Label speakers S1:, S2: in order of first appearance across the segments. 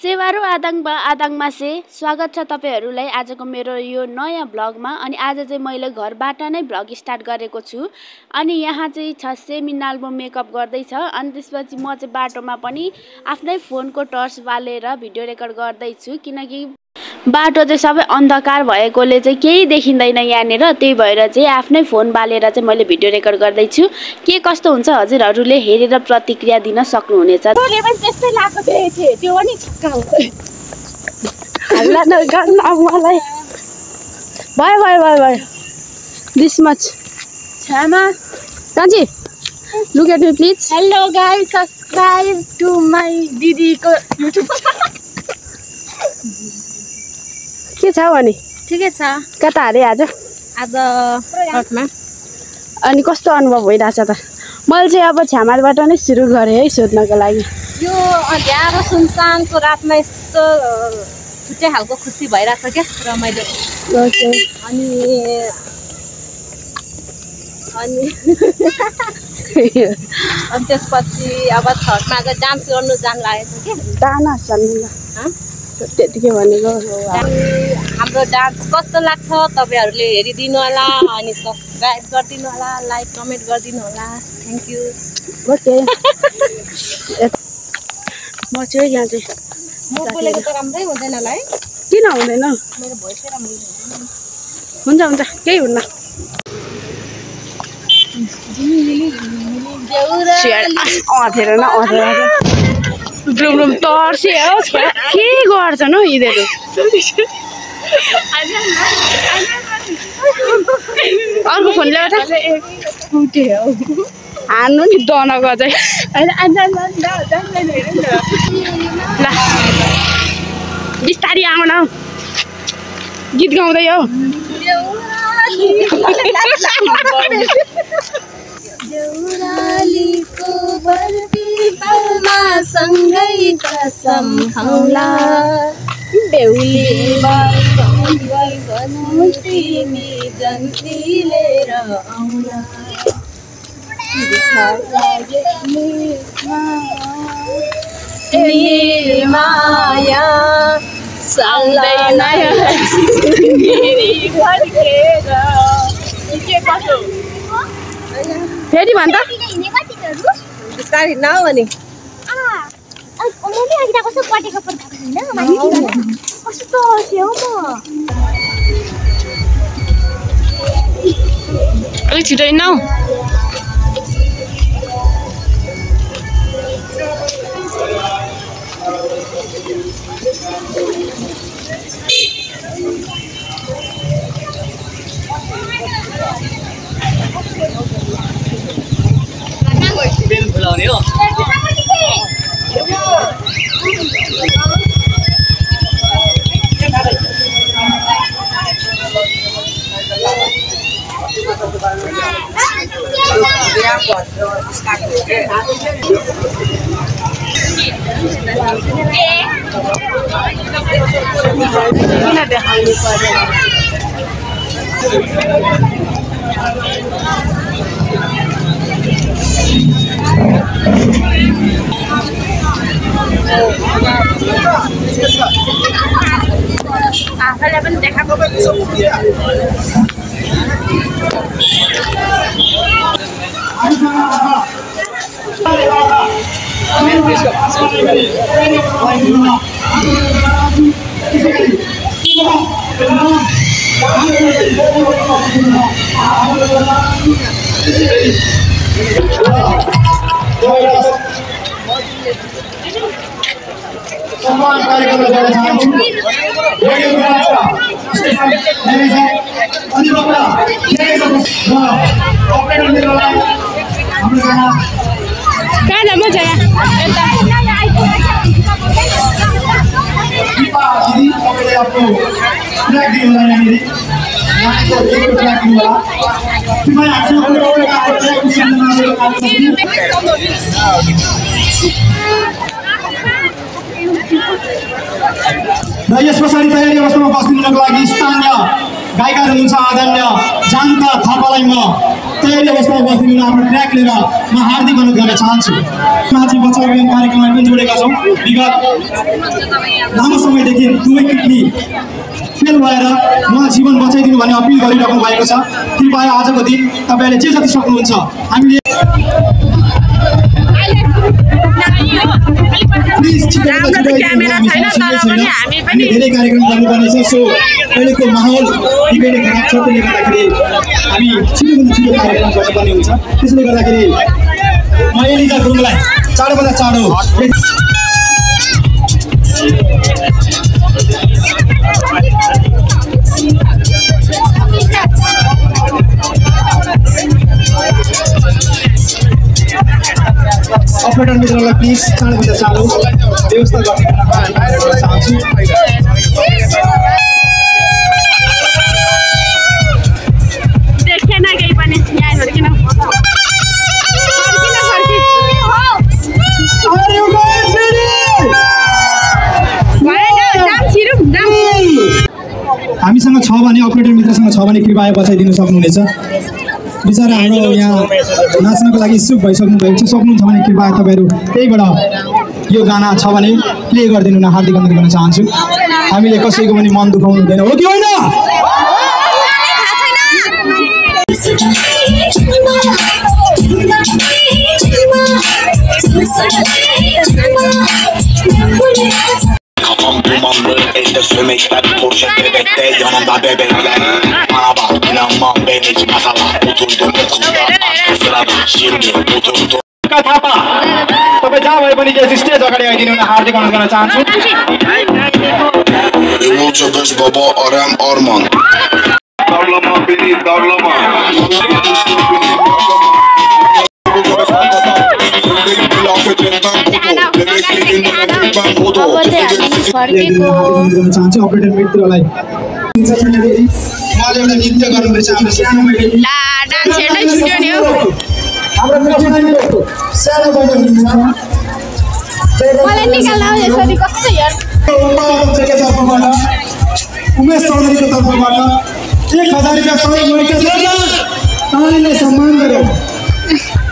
S1: सेवारो आदाङमा से स्वागत छ तपाईहरुलाई आजको मेरो यो नयाँ ब्लगमा। अनि आज चाहिँ मैले घरबाट नै ब्लग स्टार्ट गरेको छु। अनि यहाँ चाहिँ छ सेमिनालमा मेकअप गर्दै छ। अनि त्यसपछि म चाहिँ बाटोमा पनि आफ्नै फोनको टर्च बालेर भिडियो रेकर्ड गर्दै छु, किनकि बाटो चाहिँ सबै अन्धकार भएकोले चाहिँ केही देखिँदैन यहाँनेर। त्यही भएर चाहिँ आफ्नै फोन बालेर चाहिँ मैले भिडियो रेकर्ड गर्दै छु। के कस्तो हुन्छ हजुरहरूले हेरेर प्रतिक्रिया दिन सक्नुहुनेछ।
S2: मैले पनि त्यस्तै लाको थिए, त्यो पनि छक्का हो। हल्ला नगर्नु मलाई। भयो दिस मच क्षमा कान्छी, look at me please. Hello guys, subscribe to my दिदीको युट्युब। के छ भने
S1: ठिकै छ।
S2: कता हाले आज रथमा? अनि कस्तो अनुभव भइरहेछ त? मैले चाहिँ अब छ्यामाबाट नै सुरु गरेँ है सोध्नको लागि।
S3: यो अँध्यारो सुनसानको रातमा यस्तो छुट्टै खालको खुसी भइरहेछ क्या रमाइलो।
S2: ओके।
S3: अनि त्यसपछि अब छठमा चाहिँ डान्स गर्नु जान लागेको छ क्या।
S2: डान्स भन्नु त्यतिकै भनेको।
S3: हाम्रो डान्स कस्तो लाग्छ तपाईहरूले हेरिदिनु होला, अनि सब्सक्राइब गरिदिनु होला, लाइक कमेन्ट गरिदिनु होला। Thank you.
S2: ओके। म चाहिँ यहाँ चाहिँ
S3: म बोलेको त राम्रै हुँदैन होला है?
S2: किन हुँदैन?
S3: मेरो भोइस चाहिँ राम्रो
S2: हुन्छ केही हुन्न। अँधेर न अँधेर ब्रुम तर्से हो। के गर्छन् हौ यिनीहरू? अर्को फोन ल्याएर हान्नु नि दनको चाहिँ। ल बिस्तारी आउन, गीत गाउँदै हौ।
S3: देउरालीको बरपीपलमा सँगै कसम खाउला, बेहुली तिमी जन्ती लिएर आउला। माया साल्दैन
S2: फेरि भन्छ
S3: बिस्तारै हिँड्न हो भने
S2: अलिक छिटो हिँड्नु। किन देखाउनु पर्यो? आफैलाई पनि देखाएको
S4: सम्मान कार्यक्रम गर्न चाहन्छु। र यस पछाडि तयारी अवस्थामा बस्दिनुको लागि स्थानीय गायकहरू हुनुहुन्छ आदरणीय जान्ता थापालाई म तयारी अवस्थामा बस्दिनु आफ्नो ट्र्याक लिएर म हार्दिक अनुरोध गर्न चाहन्छु। माझी बचाउ अभियान कार्यक्रममा पनि जोडेका छौँ। विगत लामो समयदेखि दुवै किडनी फेल भएर उहाँ जीवन बचाइदिनु भन्ने अपिल गरिरहेको भएको छ। कृपया आजको दिन तपाईँले जे जति सक्नुहुन्छ हामीले धेरै कार्यक्रम गर्नुपर्नेछ। सो अहिलेको माहौल निकै नै खराब छ। त्यसले गर्दाखेरि हामी छिटोभन्दा छिटो कार्यक्रम गर्नुपर्ने हुन्छ। त्यसले गर्दाखेरि म एलिजा गुरुङलाई चाँडोभन्दा चाँडो अपरेटर मित्रलाई प्लिज चाँडोभन्दा चाँडो व्यवस्था गर्ने चाहन्छु।
S1: देखेन केही पनि यहाँ फर्किन
S4: हामीसँग छ भने अपरेटर मित्रसँग छ भने कृपया बचाइदिनु सक्नुहुनेछ। बिचरा हाम्रो यहाँ नाच्नको लागि इच्छुक भइसक्नु भएको छ। सक्नुहुन्छ भने कृपया तपाईँहरू त्यहीबाट यो गाना छ भने प्ले गरिदिनु न हार्दिक अनुरोध गर्न चाहन्छु। हामीले कसैको पनि मन दुखाउनु हुँदैन, हो कि होइन?
S5: Sümükler kurşun bebekte yanımda bebekler. Bana bak inanmam ben hiç masala. Oturdum okulda arka sırada şimdi oturdum.
S4: तपाईँ जहाँ भए पनि स्टेज अगाडि आइदिनु न हार्दिक अनुरोध गर्न चाहन्छु।
S5: Yılmazca beş baba Arem Arman. Darlama beni darlama.
S4: Operator मित्रलाई नृत्य गर्नुहुँदैछ हाम्रो सानो बहिनी। हाम्रो सानो बहिनी हुनुहुन्छ। उमेश चौधरीको तर्फबाट 1000 रुपियाँ सहयोग गरेको छ। तपाईँले सम्मान गर्यो।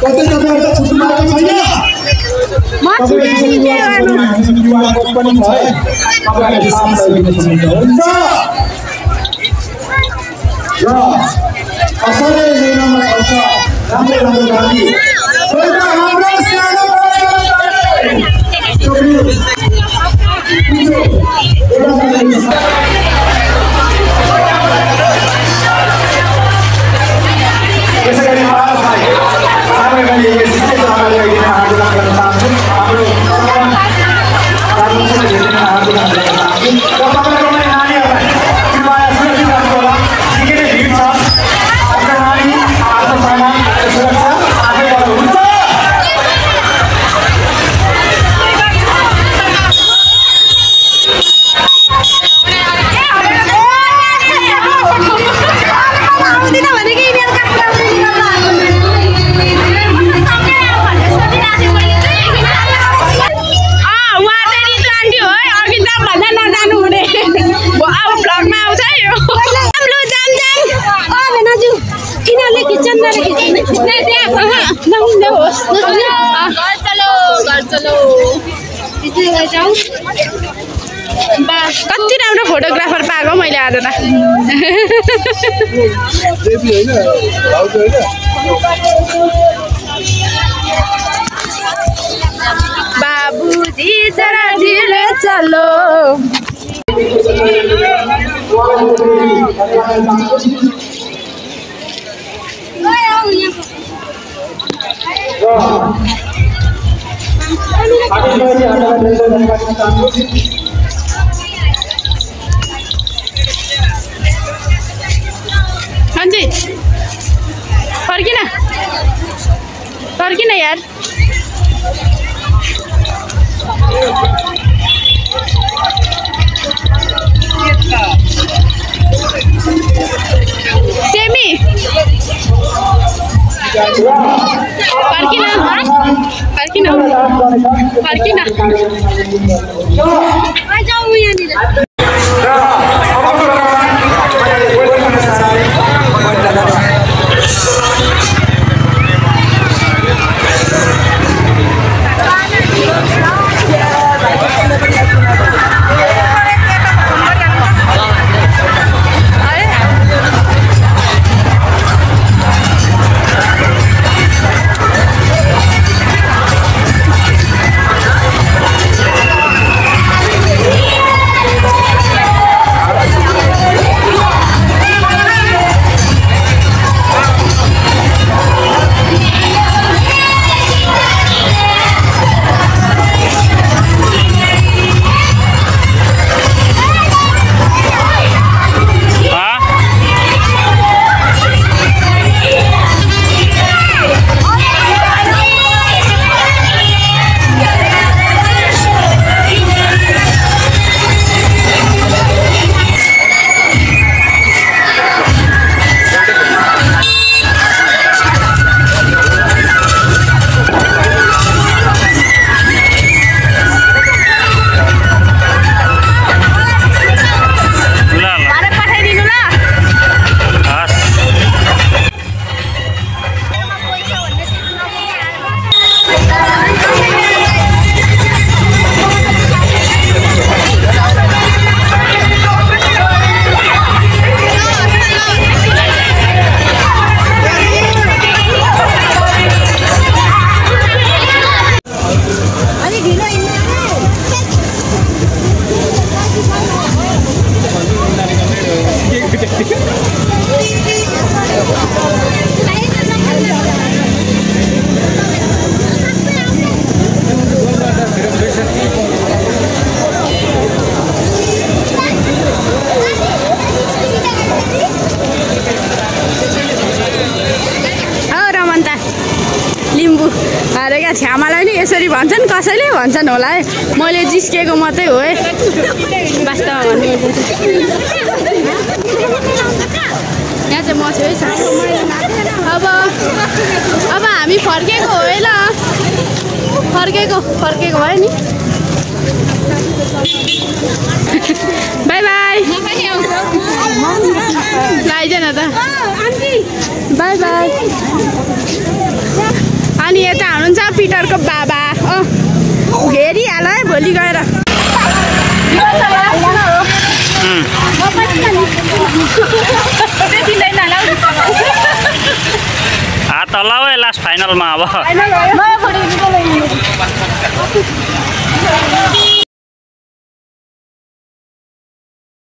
S4: कतै तपाईँहरू त छुट्नु भएको छैन। असलै महिनामा पर्छ राम्रो राम्रो गाडी हाम्रो सानो
S1: कति राम्रो फोटोग्राफर पाएको मैले आज त। बाबुजी जरा धीरे चलो। रञ्जित फर्किन यार। सेमी फर्किन
S2: भन्छन् कसैले भन्छन् होला है मैले जिस्केको मात्रै हो है वास्तवमा भन्नु यहाँ चाहिँ म छु है अब हामी फर्केको हो है ल फर्केको भयो नि बाई बाई आइज न त बाई बाई अनि यता हुनुहुन्छ पिटरको बाबा घेरिहाल है भोलि गएर
S6: हात हल्लाऊ है लास्ट फाइनलमा अब